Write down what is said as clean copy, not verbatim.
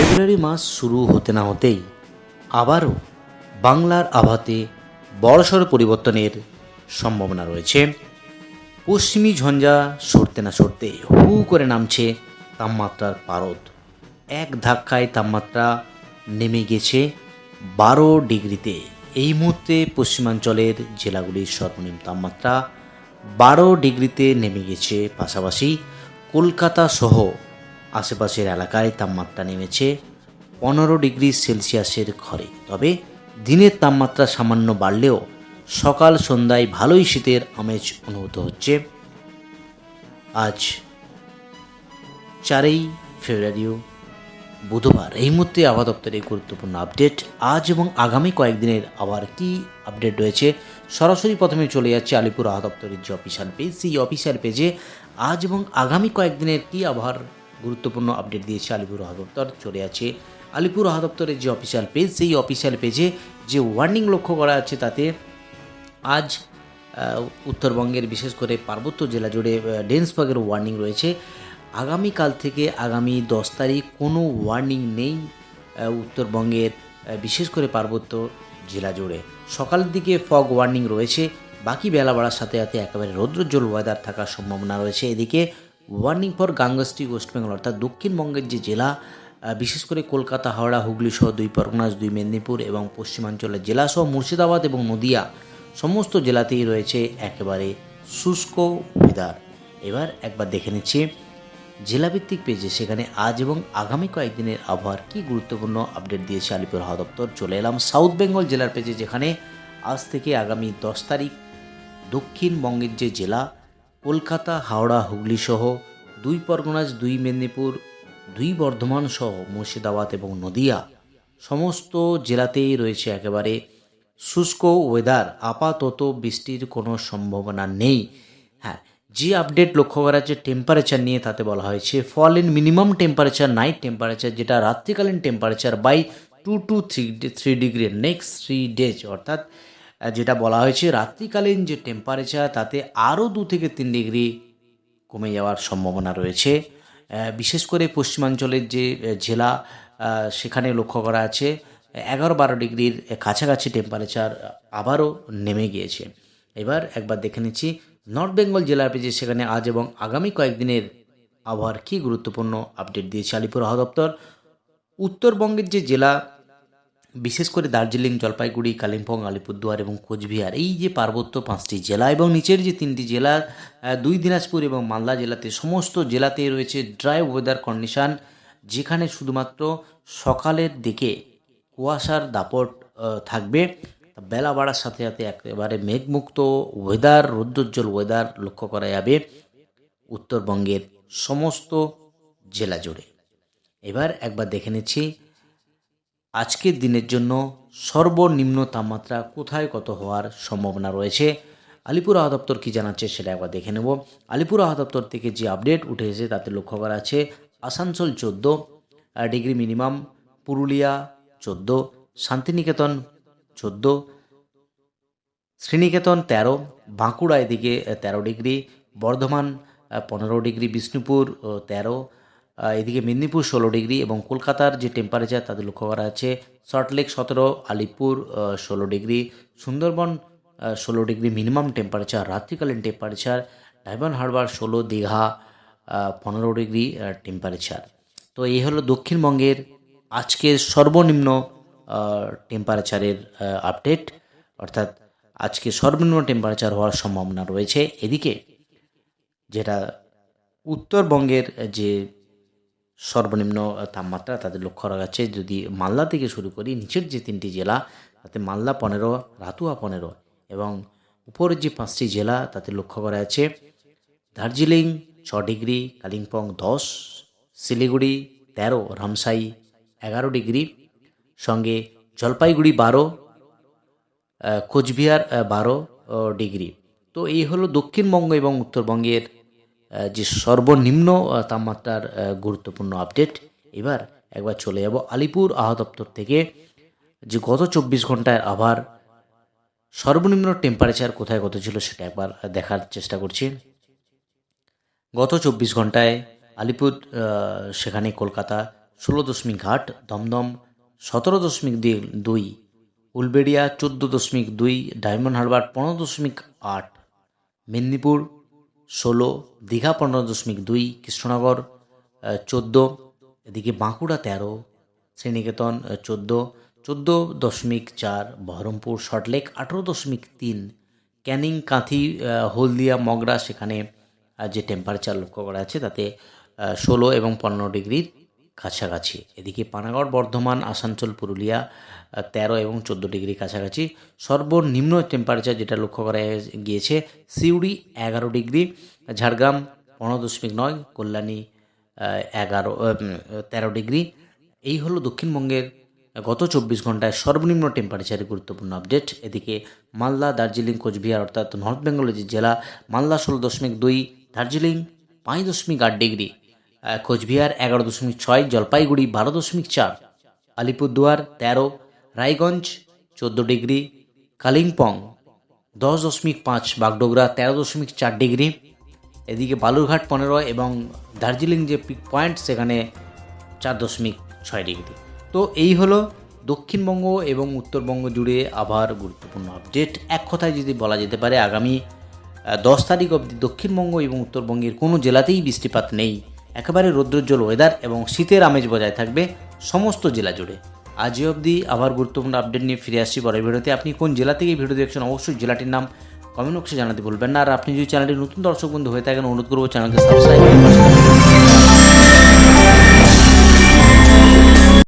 ফেব্রুয়ারি মাস শুরু হতে না হতেই আবারও বাংলার আবহাওয়াতে বড়সড় পরিবর্তনের সম্ভাবনা রয়েছে। পশ্চিমী ঝঞ্ঝা সরতে না সরতে হু করে নামছে তাপমাত্রার পারদ। এক ধাক্কায় তাপমাত্রা নেমে গেছে 12 ডিগ্রিতে। এই মুহূর্তে পশ্চিমাঞ্চলের জেলাগুলির সর্বনিম্ন তাপমাত্রা 12 ডিগ্রিতে নেমে গেছে। পাশাপাশি কলকাতা সহ আশেপাশের এলাকায় তাপমাত্রা নেমেছে 15 ডিগ্রি সেলসিয়াসের ঘরে। তবে দিনের তাপমাত্রা সামান্য বাড়লেও সকাল সন্ধ্যায় ভালোই শীতের আমেজ অনুভূত হচ্ছে। আজ 4 ফেব্রুয়ারি বুধবার। এই মুহূর্তে আবহাওয়া দপ্তরের গুরুত্বপূর্ণ আপডেট। আজ এবং আগামী কয়েকদিনের আবার কি আপডেট রয়েছে, সরাসরি প্রথমে চলে যাচ্ছে আলিপুর আবহাওয়া দপ্তরের যে অফিসিয়াল পেজ, সেই অফিসিয়াল পেজে আজ এবং আগামী কয়েকদিনের কি আবহাওয়ার গুরুত্বপূর্ণ আপডেট দিয়েছে আলিপুর আবহাওয়া দপ্তর। চলে আছে আলিপুর আবহাওয়া দপ্তরের যে অফিসিয়াল পেজ, সেই অফিসিয়াল পেজে যে ওয়ার্নিং লক্ষ্য করা আছে তাতে আজ উত্তরবঙ্গের বিশেষ করে পার্বত্য জেলা জুড়ে ডেন্স ফগের ওয়ার্নিং রয়েছে। আগামীকাল থেকে আগামী 10 তারিখ কোনো ওয়ার্নিং নেই উত্তরবঙ্গের বিশেষ করে পার্বত্য জেলা জুড়ে। সকালের দিকে ফগ ওয়ার্নিং রয়েছে, বাকি বেলা বাড়ার সাথে সাথে একেবারে রৌদ্রোজ্জ্বল ওয়েদার থাকার সম্ভাবনা রয়েছে। এদিকে ওয়ার্নিং ফর গাঙ্গোস্টি ওয়েস্ট বেঙ্গল অর্থাৎ দক্ষিণবঙ্গের যে জেলা বিশেষ করে কলকাতা, হাওড়া, হুগলি সহ 2 পরগনা, 2 মেদিনীপুর এবং পশ্চিমাঞ্চলের জেলা সহ মুর্শিদাবাদ এবং নদিয়া সমস্ত জেলাতেই রয়েছে একেবারে শুষ্ক ওয়েদার। এবার একবার দেখে নিচ্ছি জেলাভিত্তিক পেজে, সেখানে আজ এবং আগামী কয়েকদিনের আবহাওয়ার কী গুরুত্বপূর্ণ আপডেট দিয়েছে আলিপুর আবহাওয়া দপ্তর। চলে এলাম সাউথ বেঙ্গল জেলার পেজে, যেখানে আজ থেকে আগামী 10 তারিখ দক্ষিণবঙ্গের যে জেলা কলকাতা, হাওড়া, হুগলি সহ 2 পরগনা, 2 মেদিনীপুর, 2 বর্ধমান সহ মুর্শিদাবাদ এবং নদিয়া সমস্ত জেলাতেই রয়েছে একেবারে শুষ্ক ওয়েদার। আপাতত বৃষ্টির কোনো সম্ভাবনা নেই। হ্যাঁ, যে আপডেট লক্ষ্য করা যাচ্ছে টেম্পারেচার নিয়ে, তাতে বলা হয়েছে fall in minimum temperature, night temperature যেটা রাত্রিকালীন temperature by 2 to 3 degree next 3 days, অর্থাৎ যেটা বলা হয়েছে রাত্রিকালীন যে টেম্পারেচার তাতে আরও 2 থেকে 3 ডিগ্রি কমে যাওয়ার সম্ভাবনা রয়েছে। বিশেষ করে পশ্চিমাঞ্চলের যে জেলা সেখানে লক্ষ্য করা আছে 11-12 ডিগ্রির কাছাকাছি টেম্পারেচার আবারও নেমে গিয়েছে। এবার একবার দেখে নিচ্ছি নর্থ বেঙ্গল জেলার পেজে, সেখানে আজ এবং আগামী কয়েকদিনের আবহাওয়ার কী গুরুত্বপূর্ণ আপডেট দিয়েছে আলিপুর আবহাওয়া দপ্তর। উত্তরবঙ্গের যে জেলা বিশেষ করে দার্জিলিং, জলপাইগুড়ি, কালিম্পং, আলিপুরদুয়ার এবং কোচবিহার, এই যে পার্বত্য 5টি জেলা এবং নিচের যে 3টি জেলা 2 দিনাজপুর এবং মালদা জেলাতে, সমস্ত জেলাতেই রয়েছে ড্রাই ওয়েদার কন্ডিশান, যেখানে শুধুমাত্র সকালের দিকে কুয়াশার দাপট থাকবে। বেলা বাড়ার সাথে সাথে একেবারে মেঘমুক্ত ওয়েদার, রৌদ্রোজ্জ্বল ওয়েদার লক্ষ্য করা যাবে উত্তরবঙ্গের সমস্ত জেলা জুড়ে। এবার একবার দেখে নিচ্ছি আজকের দিনের জন্য সর্বনিম্ন তাপমাত্রা কোথায় কত হওয়ার সম্ভাবনা রয়েছে। আলিপুর আবহাওয়া দপ্তর কী জানাচ্ছে সেটা একবার দেখে নেব। আলিপুর আবহাওয়া দপ্তর থেকে যে আপডেট উঠে এসেছে তাতে লক্ষ্য করা আছে আসানসোল 14 ডিগ্রি মিনিমাম, পুরুলিয়া 14, শান্তিনিকেতন 14, শ্রীনিকেতন 13, বাঁকুড়া এদিকে 13 ডিগ্রি, বর্ধমান 15 ডিগ্রি, বিষ্ণুপুর 13, এদিকে মেদিনীপুর 16 ডিগ্রি এবং কলকাতার যে টেম্পারেচার তাদের লক্ষ্য করা আছে Salt Lake 17, Alipore 16 degree, Sundarban 16 degree minimum temperature রাত্রিকালীন temperature, Diamond Harbour 16, Digha 15 degree temperature. তো এই হলো দক্ষিণবঙ্গের আজকের সর্বনিম্ন টেম্পারেচারের আপডেট, অর্থাৎ আজকে সর্বনিম্ন টেম্পারেচার হওয়ার সম্ভাবনা রয়েছে। এদিকে যেটা উত্তরবঙ্গের যে সর্বনিম্ন তাপমাত্রা তাদের লক্ষ্য করা যাচ্ছে, যদি মালদা থেকে শুরু করি নিচের যে 3টি জেলা তাতে মালদা 15, রাতুয়া 15 এবং উপরের যে 5টি জেলা তাতে লক্ষ্য করা যাচ্ছে দার্জিলিং 6 ডিগ্রি, কালিম্পং 10, শিলিগুড়ি 13, রামসাই 11 ডিগ্রি, সঙ্গে জলপাইগুড়ি 12, কোচবিহার 12 ডিগ্রি। তো এই হলো দক্ষিণবঙ্গ এবং উত্তরবঙ্গের যে সর্বনিম্ন তাপমাত্রার গুরুত্বপূর্ণ আপডেট। এবার একবার চলে যাব আলিপুর আবহাওয়া দপ্তর থেকে যে গত 24 ঘন্টায় আবার সর্বনিম্ন টেম্পারেচার কোথায় কত ছিল সেটা একবার দেখার চেষ্টা করছি। গত 24 ঘন্টায় আলিপুর, সেখানে কলকাতা 16.8, দমদম 17.2, উলবেড়িয়া 14.2, ডায়মন্ড হারবার 15.8, মেদিনীপুর 16, দীঘা 15.2, কৃষ্ণনগর 14, এদিকে বাঁকুড়া 13, শ্রীনিকেতন 14.4, বহরমপুর সল্টলেক 18.3, ক্যানিং, কাঁথি, হলদিয়া, মগরা, সেখানে যে টেম্পারেচার লক্ষ্য করা আছে তাতে 16 এবং 15 ডিগ্রির কাছাকাছি। এদিকে পানাগড়, বর্ধমান, আসানসোল, পুরুলিয়া 13 এবং 14 ডিগ্রি কাছাকাছি। সর্বনিম্ন টেম্পারেচার যেটা লক্ষ্য করা গিয়েছে সিউড়ি 11 ডিগ্রি, ঝাড়গ্রাম 15.9, কল্যাণী 13 ডিগ্রি। এই হলো দক্ষিণবঙ্গের গত 24 ঘন্টায় সর্বনিম্ন টেম্পারেচারের গুরুত্বপূর্ণ আপডেট। এদিকে মালদা, দার্জিলিং, কোচবিহার অর্থাৎ নর্থ বেঙ্গলের যে জেলা, Malda 16.2, Darjeeling 5.8 degree, Cooch Behar 11.6, Jalpaiguri 12.4, Alipurduar 13, Raiganj 14 degree, Kalimpong 10.5, Bagdogra 13.4 degree, এদিকে বালুরঘাট 15 এবং দার্জিলিং যে পিক পয়েন্ট সেখানে 4.6 ডিগ্রি। তো এই হলো দক্ষিণবঙ্গ এবং উত্তরবঙ্গ জুড়ে আবহাওয়ার গুরুত্বপূর্ণ আপডেট। এক কথায় যদি বলা যেতে পারে আগামী 10 তারিখ অবধি দক্ষিণবঙ্গ এবং উত্তরবঙ্গের কোনো জেলাতেই বৃষ্টিপাত নেই। একেবারে রৌদ্রোজ্জ্বল ওয়েদার এবং শীতের আমেজ বজায় থাকবে সমস্ত জেলা জুড়ে। আজ অবধি আবার গুরুত্বপূর্ণ আপডেট নিয়ে ফিরে আসছি পরের ভিডিওতে। আপনি কোন জেলা থেকে ভিডিও দেখছেন অবশ্যই জেলাটির নাম কমেন্ট বক্সে জানাতে ভুলবেন না। আর আপনি যদি চ্যানেলটি নতুন দর্শক বন্ধু হয়ে থাকেন অনুরোধ করবো চ্যানেলকে সাবস্ক্রাইব